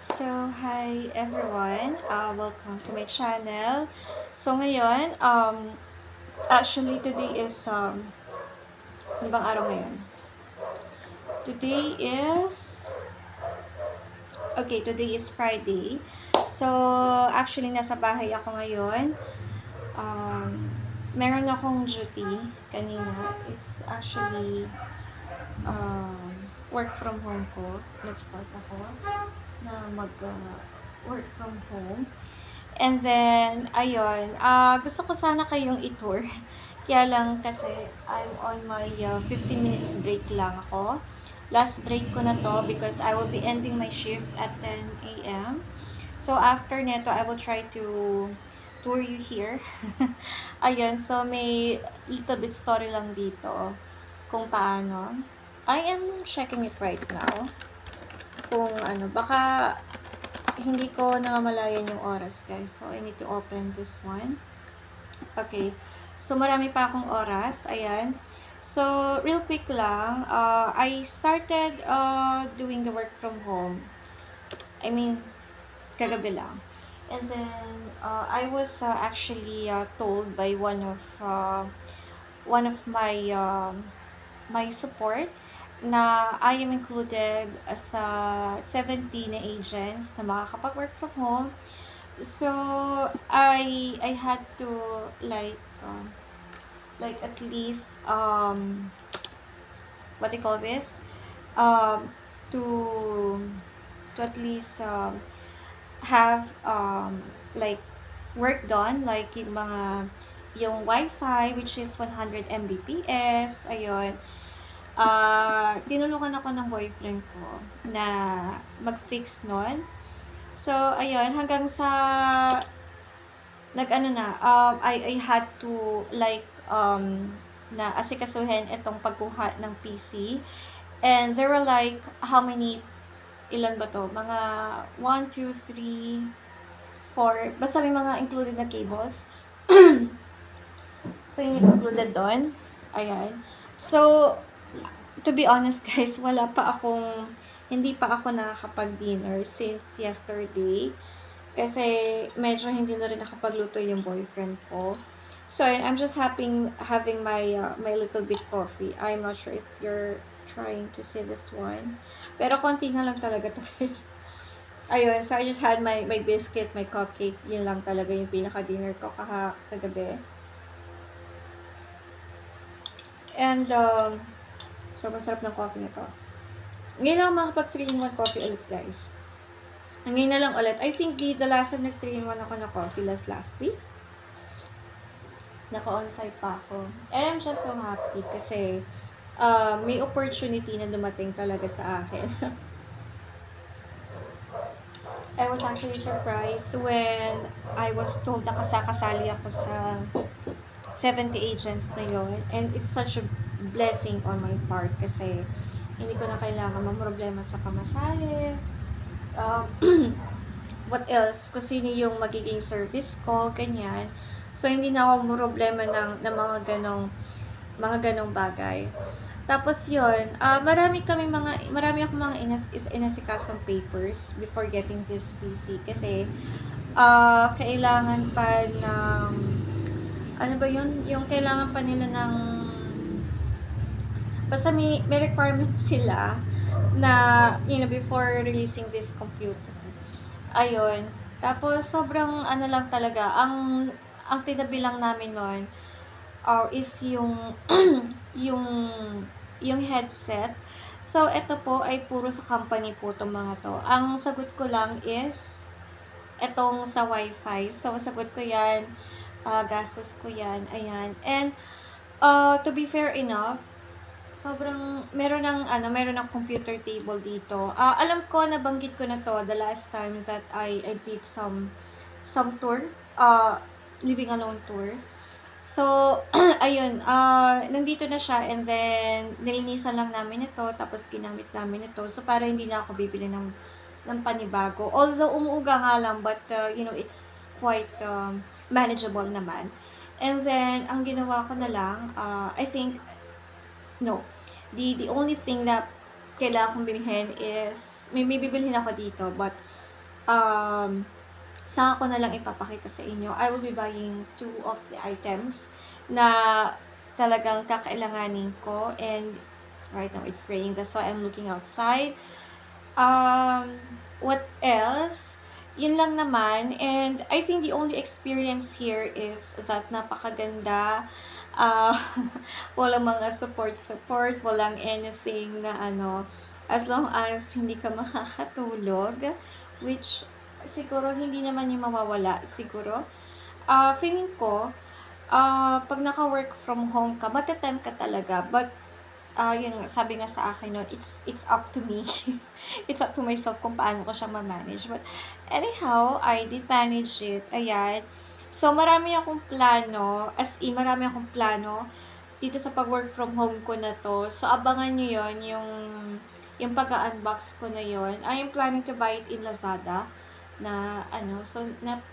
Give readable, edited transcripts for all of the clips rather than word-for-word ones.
Hi everyone, welcome to my channel. So ngayon, actually today is, ano bang araw ngayon? Today is Friday. So, actually nasa bahay ako ngayon. Meron akong duty kanina. It's actually, work from home ko. Nag-start ako na work from home. And then, ayun, gusto ko sana kayong i-tour. Kaya lang kasi I'm on my 15 minutes break lang ako. Last break ko na to because I will be ending my shift at 10 a.m. So, after neto, I will try to tour you here. Ayun, so may little bit story lang dito kung paano. I am checking it right now. Kung ano, baka hindi ko namamalayan yung oras, guys. So, I need to open this one. Okay. So, marami pa akong oras. Ayan. So, real quick lang, I started doing the work from home. I mean, kagabi lang. And then, I was actually told by one of my support na I am included sa 70 na agents na makakapag-work from home. So, I had to like at least what do you call this? To at least have like work done, like yung Wi-Fi, which is 100 Mbps, ayun. Tinulungan ako ng boyfriend ko na mag-fix nun. So, ayun, hanggang sa I had to na asikasuhin itong pagkuha ng PC. And there were like, ilan ba to? Mga 1, 2, 3, 4, basta may mga included na cables. So, yun yung included doon. Ayan. So, to be honest guys, hindi pa ako nakakapag-dinner since yesterday. Kasi medyo hindi na rin nakapagluto yung boyfriend ko. So, I'm just having my little bit coffee. I'm not sure if you're trying to see this one. Pero konti na lang talaga to guys. Ayun, so I just had my biscuit, my cupcake. Yun lang talaga yung pinaka-dinner ko kagabi. And, so masarap ng coffee na to. Ngayon lang makapag 3-in-1 coffee ulit guys. Ngayon na lang ulit. I think the last time nag 3-in-1 ako na coffee last week. Naka-on-site pa ako. And I'm just so happy kasi may opportunity na dumating talaga sa akin. I was actually surprised when I was told na kasali ako sa 70 agents na yon. And it's such a blessing on my part kasi hindi ko na kailangan mamroblema sa pamasahe. What else? Kung sino yung magiging service ko, ganyan. So, hindi na ako problema ng mga ganong bagay. Tapos yun, marami akong mga inasikasong papers before getting this PC. Kasi, kailangan pa ng, ano ba yun? Yung kailangan pa nila ng, basta may requirement sila na, before releasing this computer. Ayun. Tapos, sobrang lang talaga, ang tinabi lang namin nun, is yung, yung headset. So, ito po ay puro sa company po itong mga to. Ang sagot ko lang is, etong sa Wi-Fi. So, sagot ko yan, gastos ko yan, ayan. And, to be fair enough, meron ng computer table dito. Alam ko, nabanggit ko na to the last time that I did some tour, living alone tour. So, ayun, nandito na siya and then nilinisan lang namin ito, tapos ginamit namin ito. So, para hindi na ako bibili ng panibago. Although, umuuga nga lang, but, it's quite manageable naman. And then, ang ginawa ko na lang, the only thing na kailangan kong bilhin is, may bibilhin ako dito, but saka ko na lang ipapakita sa inyo. I will be buying 2 of the items na talagang kakailanganin ko, and right now it's raining, that's why I'm looking outside. What else? Yun lang naman, and I think the only experience here is that napakaganda. Uh, walang mga support, walang anything na ano, as long as hindi ka makakatulog, which siguro hindi naman yung mawawala siguro. Feeling ko, pag naka-work from home ka, mate-tempt ka talaga, but yun nga, sabi nga sa akin nun, it's up to me. It's up to myself kung paano ko siya ma-manage. But anyhow, I did manage it. Ayan. So, marami akong plano, as in, marami akong plano dito sa pag-work from home ko na to. So, abangan nyo yun, yung pag-unbox ko na yun. I am planning to buy it in Lazada na ano, so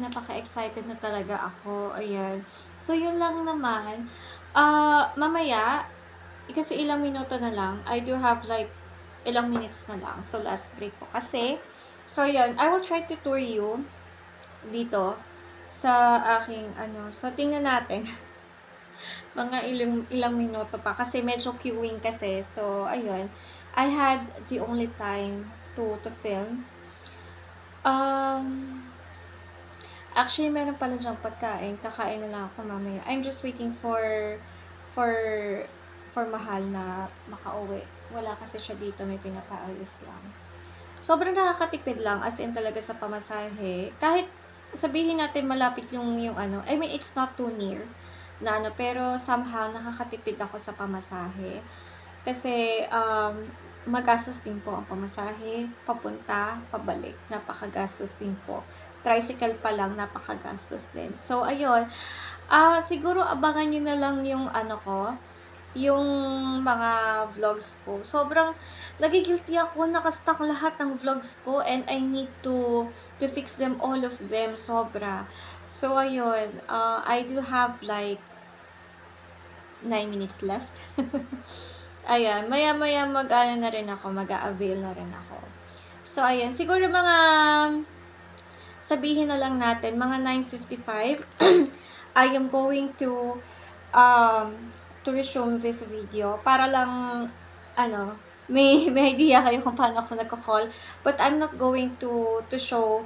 napaka-excited na talaga ako. Ayan. So, yun lang naman. Mamaya, kasi ilang minuto na lang, I do have like ilang minutes na lang. So, last break ko. Kasi, so yun, I will try to tour you dito sa aking ano. So, tingnan natin. Mga ilang minuto pa. Kasi medyo queuing kasi. So, ayun. I had the only time to film. Actually, meron pala dyang pagkain. Kakain na lang ako mamaya. I'm just waiting for Mahal na makauwi. Wala kasi siya dito, may pinapaayos lang. Sobrang nakakatipid lang, as in talaga sa pamasahe. Kahit sabihin natin malapit yung ano, I mean, it's not too near na ano, pero somehow nakakatipid ako sa pamasahe. Kasi, magastos din po ang pamasahe, papunta, pabalik, napakagastos din po. Tricycle pa lang, napakagastos din. So, ayun, siguro abangan nyo na lang yung ano ko, yung mga vlogs ko. Sobrang nagigilty ako, nakastack lahat ng vlogs ko, and I need to fix them, all of them, sobra. So, ayun, I do have like 9 minutes left. Ayan, maya-maya mag-ano na rin ako, mag-a-avail na rin ako. So, ayan, siguro mga, sabihin na lang natin, mga 9:55, I am going to resume this video para lang ano, may idea kayo kung paano ako nagko-call, but I'm not going to show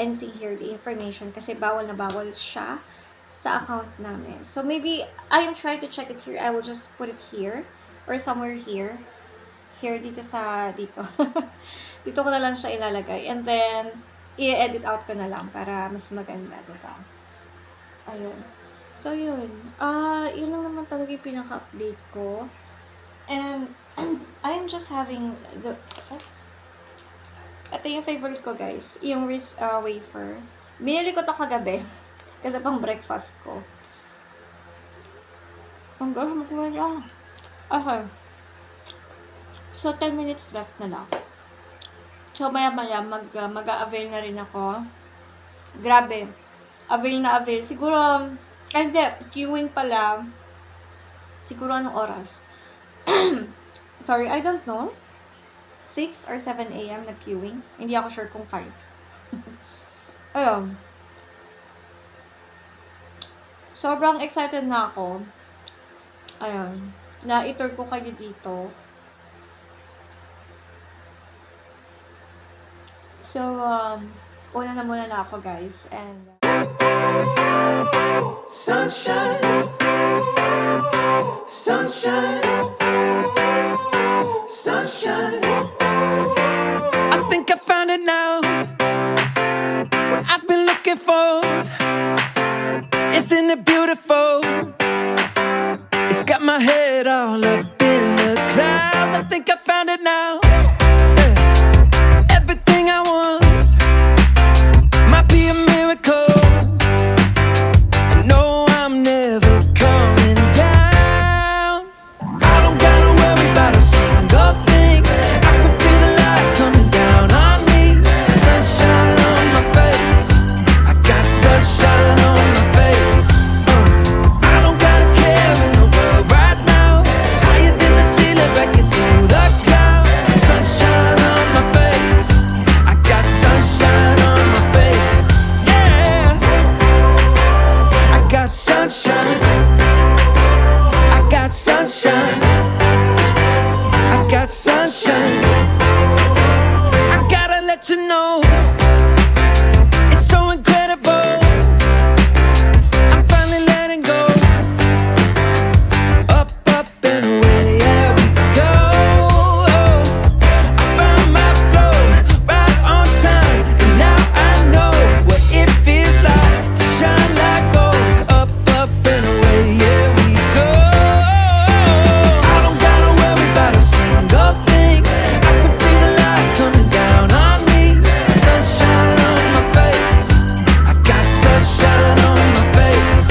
anything here, the information, kasi bawal na bawal siya sa account namin. So maybe I am trying to check it here. I will just put it here or somewhere here dito dito ko na lang siya ilalagay, and then i-edit out ko na lang para mas maganda, diba? Ayun. So, yun. Yun lang naman talaga yung pinaka-update ko. And I'm just having oops. Ito yung favorite ko, guys. Yung wafer. Binili ko to kagabi. Kasi pang breakfast ko. Ang gawin mo lang. Okay. So, 10 minutes left na lang. So, maya-maya, mag-a-avail na rin ako. Grabe. Avail na avail. Siguro, hindi, queuing pala. Siguro anong oras? Sorry, I don't know. 6 or 7 a.m. na queuing. Hindi ako sure kung 5. Ayun. Sobrang excited na ako. Ayun. Na-itour ko kayo dito. So, una na muna na ako, guys. And sunshine, sunshine, sunshine. I think I found it now. What I've been looking for. Isn't it beautiful? It's got my head all up in the clouds. I think I found it now. Everything I want might be a miracle. Sunshine on my face. I don't gotta care in the world right now. let you know it's so incredible. I'm finally letting go. Up, up and away, yeah, we go. I found my flow right on time, and now I know what it feels like to shine like gold. Up, up and away, yeah, we go. I don't gotta worry about a single thing. I can feel the light coming down on me. Sunshine on my face. I got sunshine on my face.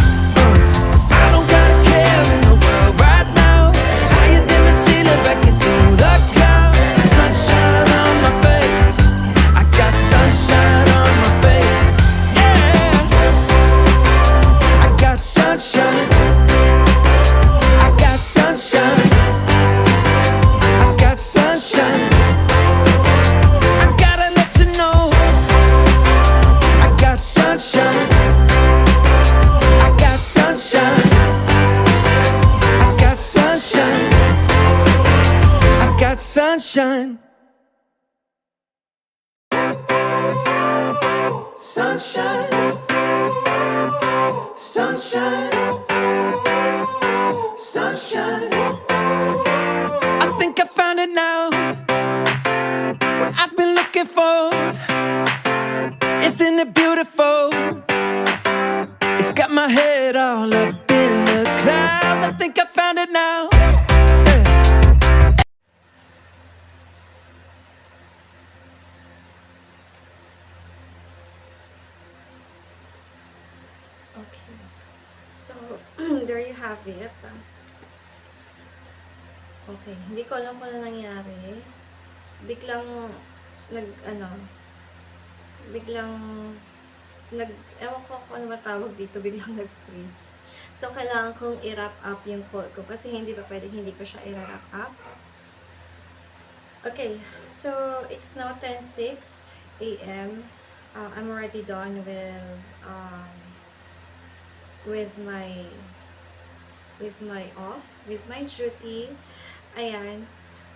I don't got a care in the world right now. Higher than the ceiling, breaking through the clouds. Sunshine on my face. I got sunshine on my face. Yeah, I got sunshine. I got sunshine. I got sunshine. I gotta let you know I got sunshine. I got sunshine. I got sunshine. I got sunshine. Sunshine. Sunshine. Sunshine. I think I found it now. What I've been looking for. Isn't it beautiful? It's got my head all up in the clouds. I think I found it now. Yeah. Okay. So, there you have it. Okay. Hindi ko alam kung ano nangyari. Biglang, biglang, ewan ko kung ano matawag dito, biglang nag-freeze. So, kailangan kong i-wrap up yung call ko kasi hindi pa pwede, hindi ko siya i-wrap up. Okay, so it's now 10:06 a.m. I'm already done with my duty. Ayan.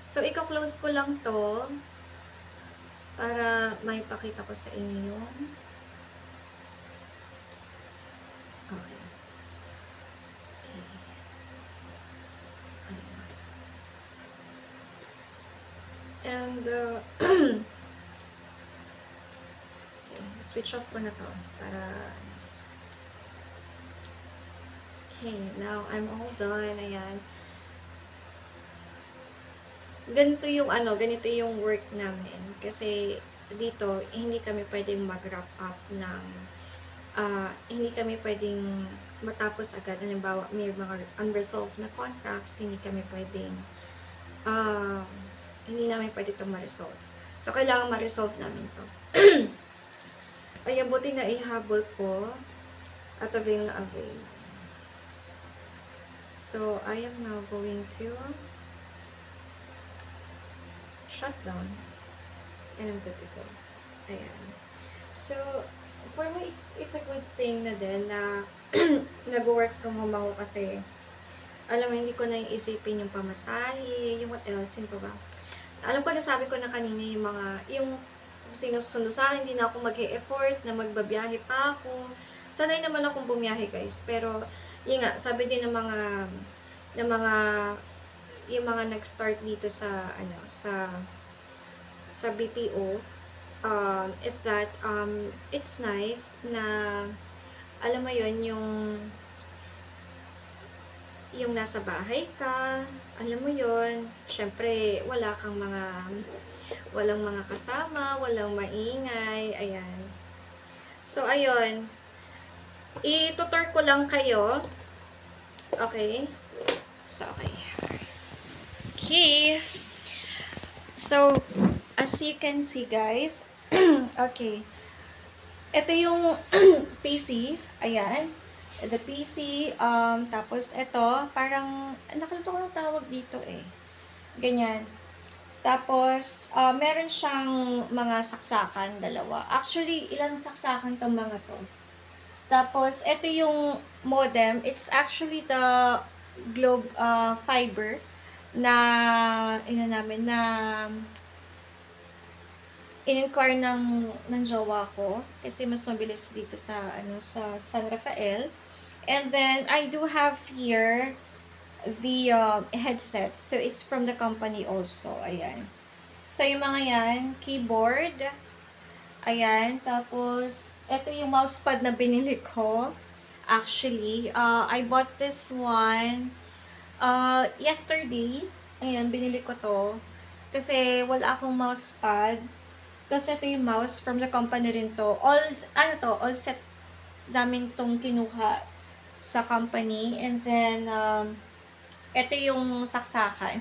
So, i-close ko lang to para may pakita ko sa inyo. Okay. Okay. Ayan. And, okay, switch off ko na to para, okay, now I'm all done. Ayan. Ganito yung work namin. Kasi, dito, hindi kami pwedeng mag-wrap up ng, hindi kami pwedeng matapos agad. Halimbawa, may mga unresolved na contacts, hindi kami pwedeng, hindi namin pwede itong ma-resolve. So, kailangan ma-resolve namin ito. Ayan, buti na ihabol ko at avail na avail. So, I am now going to shut down and I'm good to go. Ayan. So, for me, it's a good thing na din na nag-work from home ako kasi alam mo, hindi ko na iisipin yung pamasahe, yung what else, yun pa ba? Alam ko na sabi ko na kanina yung sinusundo sa akin, hindi na ako mag-e-effort na magbabiyahe pa ako. Sanay naman akong bumiyahe, guys. Pero, yun nga, sabi din ng mga yung mga nag-start dito sa BPO is that it's nice na alam mo yun yung nasa bahay ka, alam mo yun, syempre walang mga kasama, walang maingay, ayan. So ayun, itutur ko lang kayo. Okay? So okay. Okay. So, as you can see, guys, okay. Ito yung PC. Ayan. The PC. Tapos, ito, parang, nakalimutan ko yung tawag dito eh. Ganyan. Tapos, meron siyang mga saksakan, dalawa. Actually, ilang saksakan tong mga to. Tapos, ito yung modem. It's actually the Globe Fiber na in-inquire ng jowa ko kasi mas mabilis dito sa sa San Rafael. And then I do have here the headset. So it's from the company also. Ayan. So yung mga yan, keyboard. Ayan. Tapos ito yung mousepad na binili ko. Actually, I bought this one yesterday. Ayan, binili ko to. Kasi wala akong mousepad. Tapos ito yung mouse from the company rin to. All set namin tong kinuha sa company. And then, ito yung saksakan.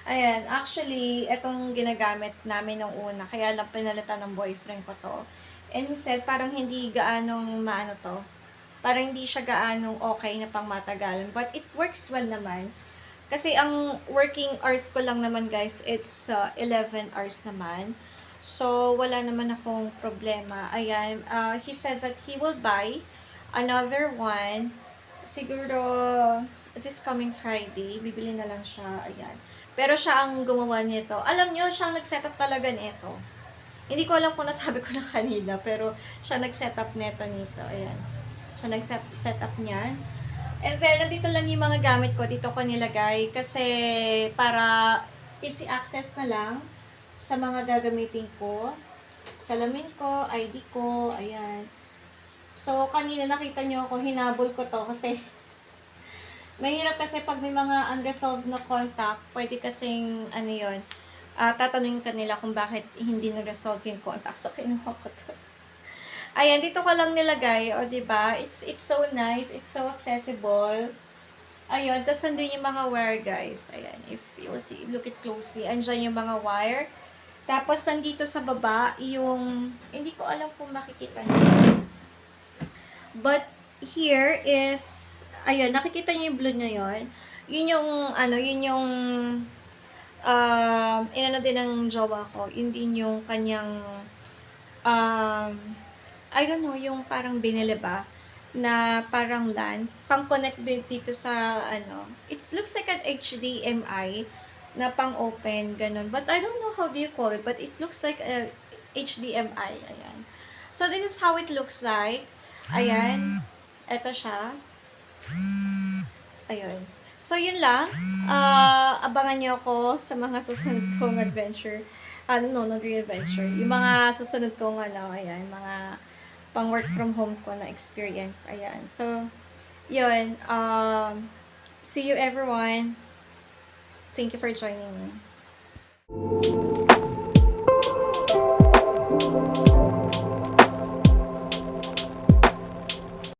Ayan, actually, itong ginagamit namin nung una. Kaya lang pinalitan ng boyfriend ko to. And he said, parang hindi gaanong maano to. Parang hindi siya gaanong okay na pang matagalan. But it works well naman. Kasi ang working hours ko lang naman guys, it's 11 hours naman. So, wala naman akong problema. Ayan, he said that he will buy another one. Siguro, this coming Friday, bibili na lang siya. Ayan. Pero siya ang gumawa nito. Alam nyo, siya ang nag-setup talaga nito. Hindi ko alam kung nasabi ko na kanina, pero siya nag-setup nito. Ayan. Siya nag-setup niyan. And then, nandito lang yung mga gamit ko. Dito ko nilagay. Kasi, para easy access na lang sa mga gagamitin ko. Salamin ko, ID ko, ayan. So, kanina nakita nyo ako, hinabol ko to kasi mahirap kasi pag may mga unresolved na contact, pwede kasing, tatanungin ka nila kung bakit hindi na-resolve yung contact. So, kinuha ko to. Ayan, dito ko lang nilagay, o diba? It's so nice, it's so accessible. Ayun, tapos nandun yung mga wire, guys. Ayan, if you will see, look it closely. Andyan yung mga wire. Tapos, nandito sa baba, yung, hindi ko alam kung makikita niyo. But, here is, ayun, nakikita niyo yung blue na yun. Yun yung, inano din ng jowa ko. Yun din yung kanyang, I don't know, yung parang binili ba, na parang LAN, pang-connect din dito sa, it looks like an HDMI, na pang-open, ganun. But I don't know how do you call it, but it looks like a HDMI, ayan. So, this is how it looks like. Ayan. Ito siya. Ayun. So, yun lang. Abangan niyo ako sa mga susunod kong adventure. Not really adventure. Yung mga susunod kong, ayan, mga pang-work from home ko na experience. Ayan. So, yun. See you everyone. Thank you for joining me.